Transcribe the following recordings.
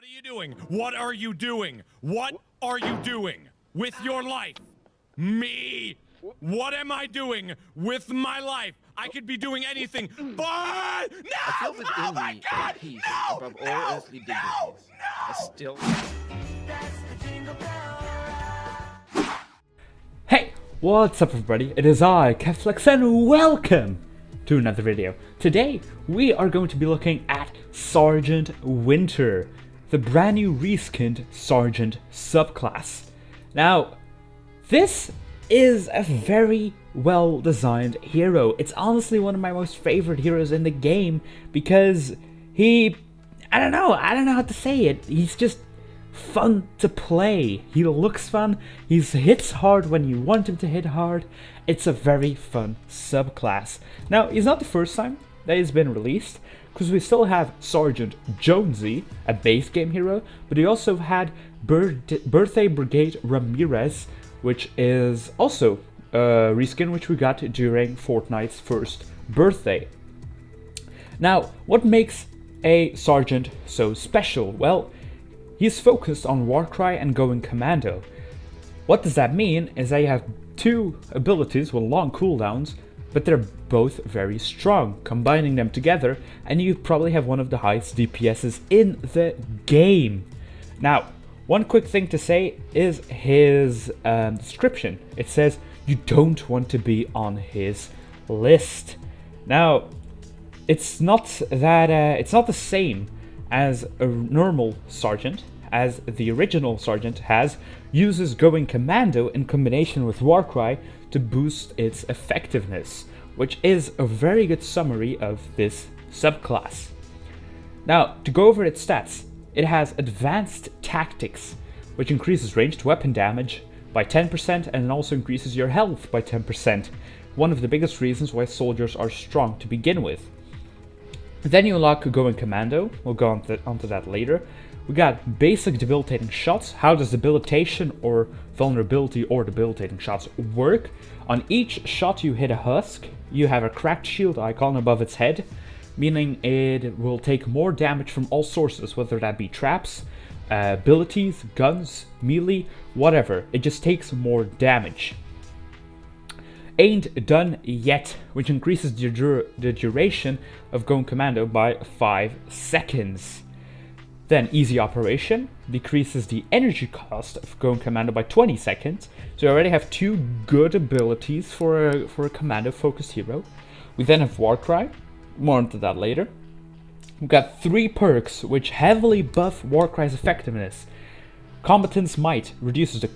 What are you doing? What are you doing? What are you doing with your life? Me? What am I doing with my life? I could be doing anything, but I no! feel within Oh my me God! a peace No! above all No! earthly dignities. No! I No! still. Hey, what's up everybody? It is I, Keflex, and welcome to another video. Today, we are going to be looking at Sergeant Winter, the brand new reskinned Sergeant subclass. Now, this is a very well designed hero. It's honestly one of my most favorite heroes in the game because I don't know how to say it. He's just fun to play. He looks fun. He hits hard when you want him to hit hard. It's a very fun subclass. Now, it's not the first time that he's been released, because we still have Sergeant Jonesy, a base game hero, but we also had Birthday Brigade Ramirez, which is also a reskin which we got during Fortnite's first birthday. Now, what makes a Sergeant so special? Well, he's focused on warcry and going commando. What does that mean is that you have two abilities with long cooldowns, but they're both very strong. Combining them together, and you probably have one of the highest DPSs in the game. Now, one quick thing to say is his description. It says you don't want to be on his list. Now, it's not the same as a normal sergeant, as the original sergeant uses going commando in combination with warcry to boost its effectiveness, which is a very good summary of this subclass. Now, to go over its stats, it has advanced tactics, which increases ranged weapon damage by 10% and also increases your health by 10%, one of the biggest reasons why soldiers are strong to begin with. Then you unlock going commando. We'll go onto that later. We got basic debilitating shots. How does debilitation or vulnerability or debilitating shots work? On each shot you hit a husk, you have a cracked shield icon above its head, meaning it will take more damage from all sources, whether that be traps, abilities, guns, melee, whatever. It just takes more damage. Ain't done yet, which increases the duration of going commando by 5 seconds. Then easy operation decreases the energy cost of going commando by 20 seconds. So you already have two good abilities for a commando focused hero. We then have warcry, more into that later. We've got 3 perks which heavily buff warcry's effectiveness. Combatant's Might reduces it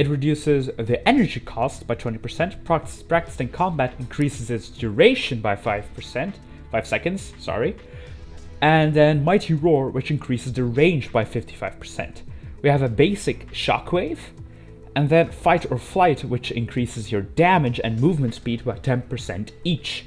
reduces the energy cost by 20%. Practicing combat increases its duration by 5 seconds, And then Mighty Roar, which increases the range by 55%. We have a basic Shockwave, and then Fight or Flight, which increases your damage and movement speed by 10% each.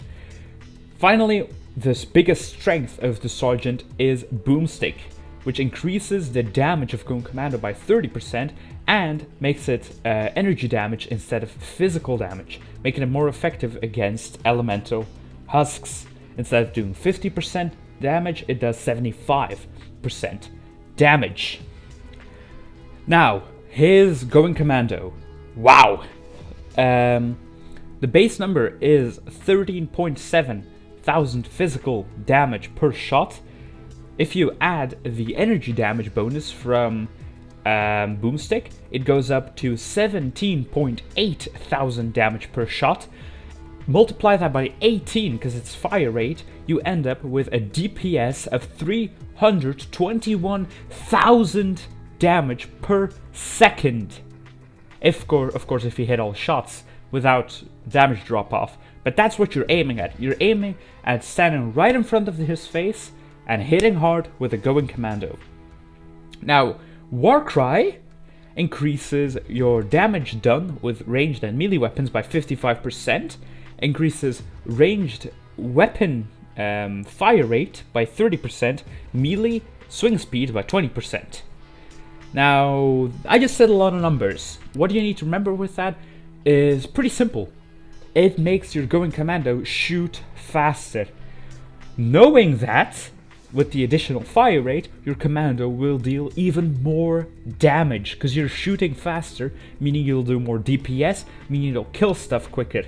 Finally, the biggest strength of the Sergeant is Boomstick, which increases the damage of going commando by 30% and makes it energy damage instead of physical damage, making it more effective against elemental husks. Instead of doing 50% damage, it does 75% damage. Now, his going commando. Wow! The base number is 13.7 thousand physical damage per shot. If you add the energy damage bonus from Boomstick, it goes up to 17.8 thousand damage per shot. Multiply that by 18 because it's fire rate, you end up with a DPS of 321,000 damage per second. Of course, if you hit all shots without damage drop off. But that's what you're aiming at. You're aiming at standing right in front of his face and hitting hard with a going commando. Now, warcry increases your damage done with ranged and melee weapons by 55%, increases ranged weapon fire rate by 30%, melee swing speed by 20%. Now, I just said a lot of numbers. What you need to remember with that is pretty simple. It makes your going commando shoot faster. Knowing that, with the additional fire rate, your commando will deal even more damage because you're shooting faster, meaning you'll do more DPS, meaning you'll kill stuff quicker.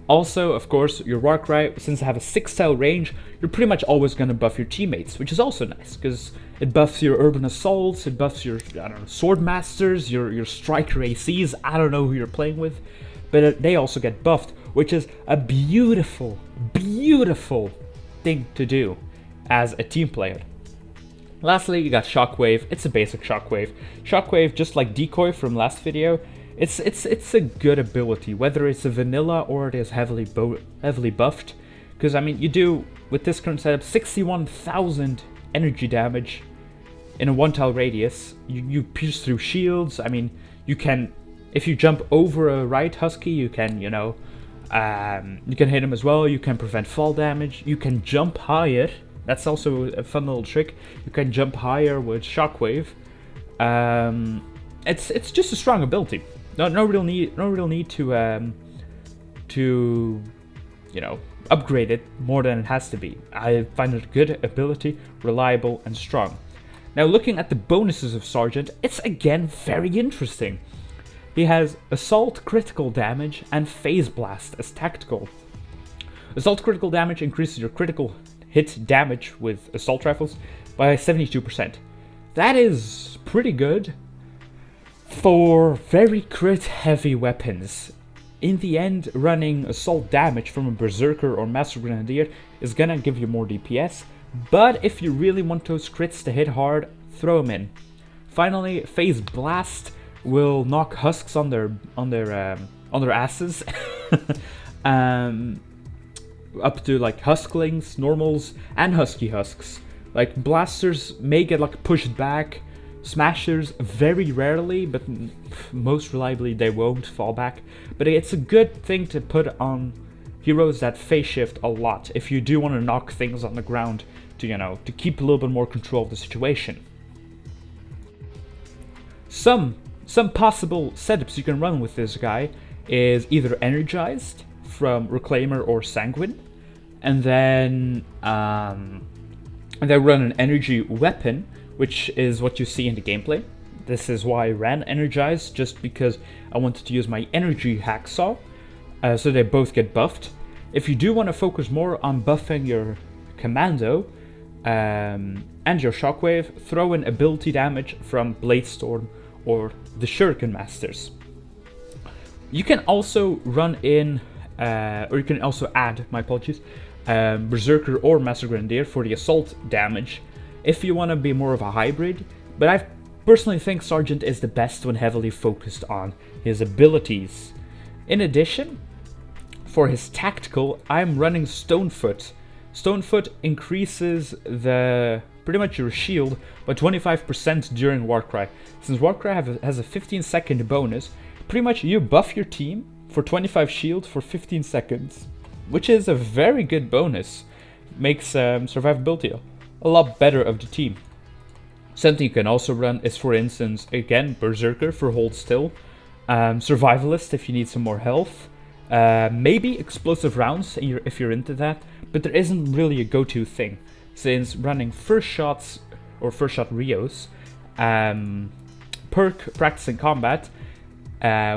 Also, of course, your warcry, since they have a 6-style range, you're pretty much always going to buff your teammates, which is also nice because it buffs your urban assaults, it buffs your, I don't know, sword masters, your striker ACs. I don't know who you're playing with, but they also get buffed, which is a beautiful, beautiful thing to do as a team player. Lastly, you got Shockwave. It's a basic Shockwave. Shockwave, just like Decoy from last video, it's a good ability, whether it's a vanilla or it is heavily buffed. Because I mean, you do with this current setup 61,000 energy damage in a 1-tile radius. You pierce through shields. I mean, you can, if you jump over a right husky, you can, you know, you can hit him as well. You can prevent fall damage. You can jump higher. That's also a fun little trick. You can jump higher with Shockwave. It's just a strong ability. No real need to you know, upgrade it more than it has to be. I find it a good ability, reliable and strong. Now looking at the bonuses of Sergeant, it's again very interesting. He has Assault critical damage and Phase Blast as tactical. Assault critical damage increases your critical hit damage with assault rifles by 72%. That is pretty good for very crit heavy weapons. In the end, running assault damage from a berserker or master grenadier is gonna give you more DPS, but if you really want those crits to hit hard, throw them in. Finally, Phase Blast will knock husks on their asses, up to like husklings, normals, and husky husks. Like blasters may get like pushed back, smashers very rarely, but most reliably they won't fall back. But it's a good thing to put on heroes that phase shift a lot if you do want to knock things on the ground to, you know, to keep a little bit more control of the situation. Some possible setups you can run with this guy is either Energized from Reclaimer or Sanguine, and then run an energy weapon, which is what you see in the gameplay. This is why I ran Energized, just because I wanted to use my energy hacksaw, so they both get buffed. If you do want to focus more on buffing your commando and your shockwave, throw in ability damage from Bladestorm or the Shuriken Masters. You can also run in, or you can also add, my apologies, Berserker or Master Grenadier for the assault damage, if you want to be more of a hybrid. But I personally think Sergeant is the best when heavily focused on his abilities. In addition, for his tactical, I'm running Stonefoot. Stonefoot increases pretty much your shield by 25% during warcry. Since warcry has a 15-second bonus, pretty much you buff your team for 25 shield for 15 seconds, which is a very good bonus. Makes survivability a lot better of the team. Something you can also run is, for instance, again, Berserker for hold still, Survivalist if you need some more health, maybe explosive rounds if you're into that, but there isn't really a go-to thing, since running first shots or first shot Rios, perk practicing combat,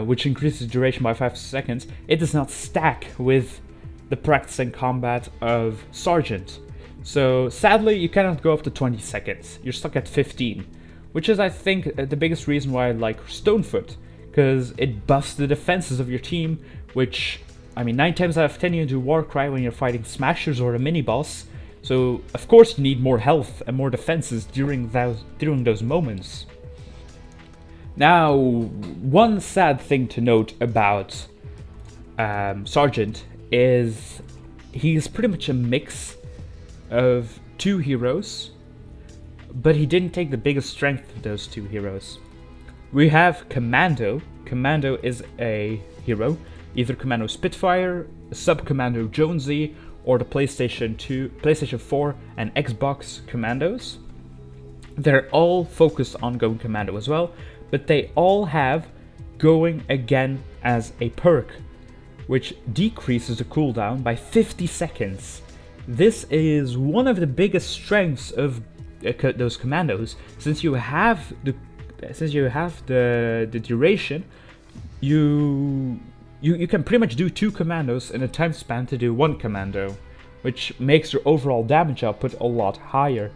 which increases duration by 5 seconds, it does not stack with the practicing combat of Sergeant. So sadly, you cannot go up to 20 seconds. You're stuck at 15, which is, I think, the biggest reason why I like Stonefoot, because it buffs the defenses of your team, which, I mean, 9 times out of 10 you do Warcry when you're fighting Smashers or a mini-boss, so of course you need more health and more defenses during those moments. Now, one sad thing to note about Sergeant is he's pretty much a mix of 2 heroes, but he didn't take the biggest strength of those 2 heroes. We have Commando. Commando is a hero, either Commando Spitfire, Sub-Commando Jonesy, or the PlayStation 4 and Xbox Commandos. They're all focused on going Commando as well, but they all have Going Again as a perk, which decreases the cooldown by 50 seconds. this is one of the biggest strengths of those commandos. Since you have the duration, you can pretty much do 2 commandos in a time span to do 1 commando, which makes your overall damage output a lot higher.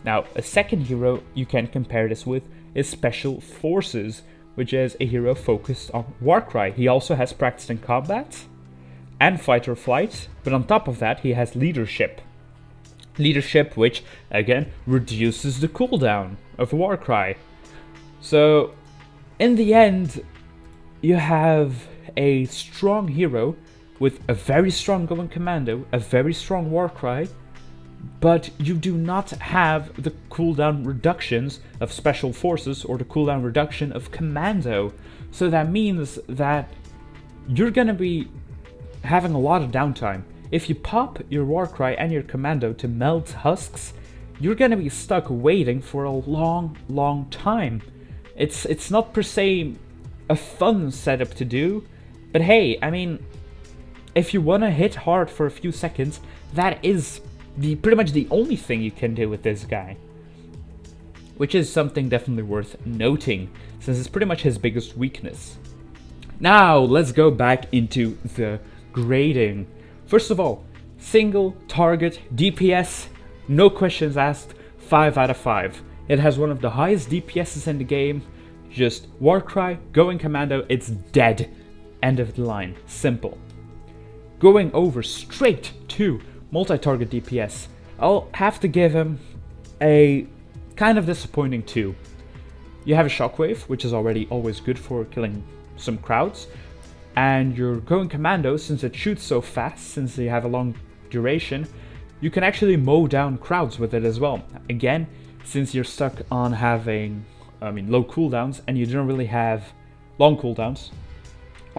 Now, a second hero you can compare this with is Special Forces, which is a hero focused on warcry. He also has practice in combat and fight or flight, but on top of that he has leadership. Leadership, which again reduces the cooldown of warcry. So in the end, you have a strong hero with a very strong going commando, a very strong warcry, but you do not have the cooldown reductions of Special Forces or the cooldown reduction of commando. So that means that you're gonna be having a lot of downtime. If you pop your warcry and your commando to melt husks, you're gonna be stuck waiting for a long time. It's not per se a fun setup to do, but hey, I mean, if you wanna hit hard for a few seconds, that is pretty much the only thing you can do with this guy. Which is something definitely worth noting, since it's pretty much his biggest weakness. Now, let's go back into the grading. First of all, single target DPS, no questions asked, 5 out of 5. It has one of the highest DPSs in the game. Just warcry, going commando, it's dead. End of the line, simple. Going over straight to multi-target DPS, I'll have to give him a kind of disappointing 2. You have a shockwave, which is already always good for killing some crowds, and your going commando, since it shoots so fast, since you have a long duration, you can actually mow down crowds with it as well. Again, since you're stuck on having low cooldowns, and you don't really have long cooldowns,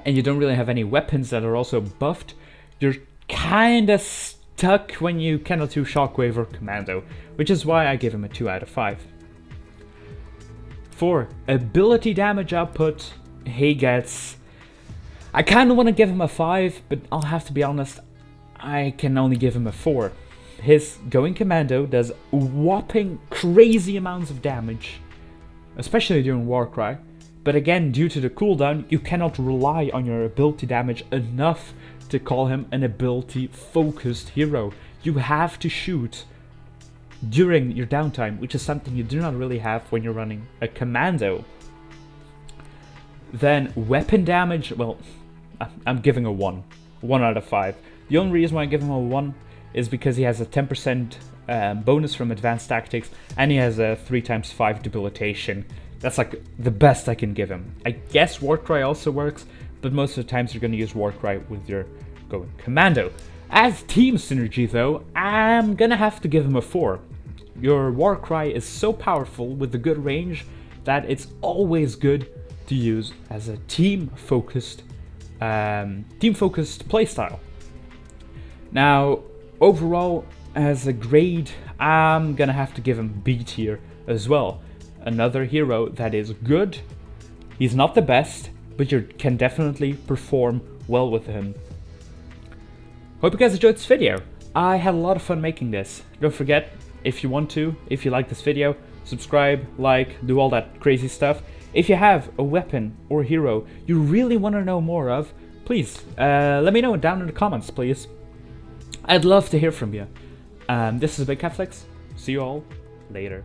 and you don't really have any weapons that are also buffed, you're kinda stuck when you cannot do shockwave or commando, which is why I give him a 2 out of 5. For ability damage output, he gets... I kinda want to give him a 5, but I'll have to be honest, I can only give him a 4. His going commando does whopping crazy amounts of damage, especially during warcry, but again, due to the cooldown, you cannot rely on your ability damage enough to call him an ability focused hero. You have to shoot during your downtime, which is something you do not really have when you're running a commando. Then weapon damage, well, I'm giving a 1 out of 5. The only reason why I give him a 1 is because he has a 10% bonus from advanced tactics, and he has a 3x5 debilitation. That's like the best I can give him. I guess warcry also works, but most of the times you're going to use warcry with your going commando. As team synergy though, I'm going to have to give him a 4. Your warcry is so powerful with the good range that it's always good to use as a team-focused playstyle. Now, overall, as a grade, I'm gonna have to give him B tier as well. Another hero that is good. He's not the best, but you can definitely perform well with him. Hope you guys enjoyed this video. I had a lot of fun making this. Don't forget, if you like this video, subscribe, like, do all that crazy stuff. If you have a weapon or hero you really want to know more of, please let me know down in the comments, please. I'd love to hear from you. This is Big Catflix. See you all later.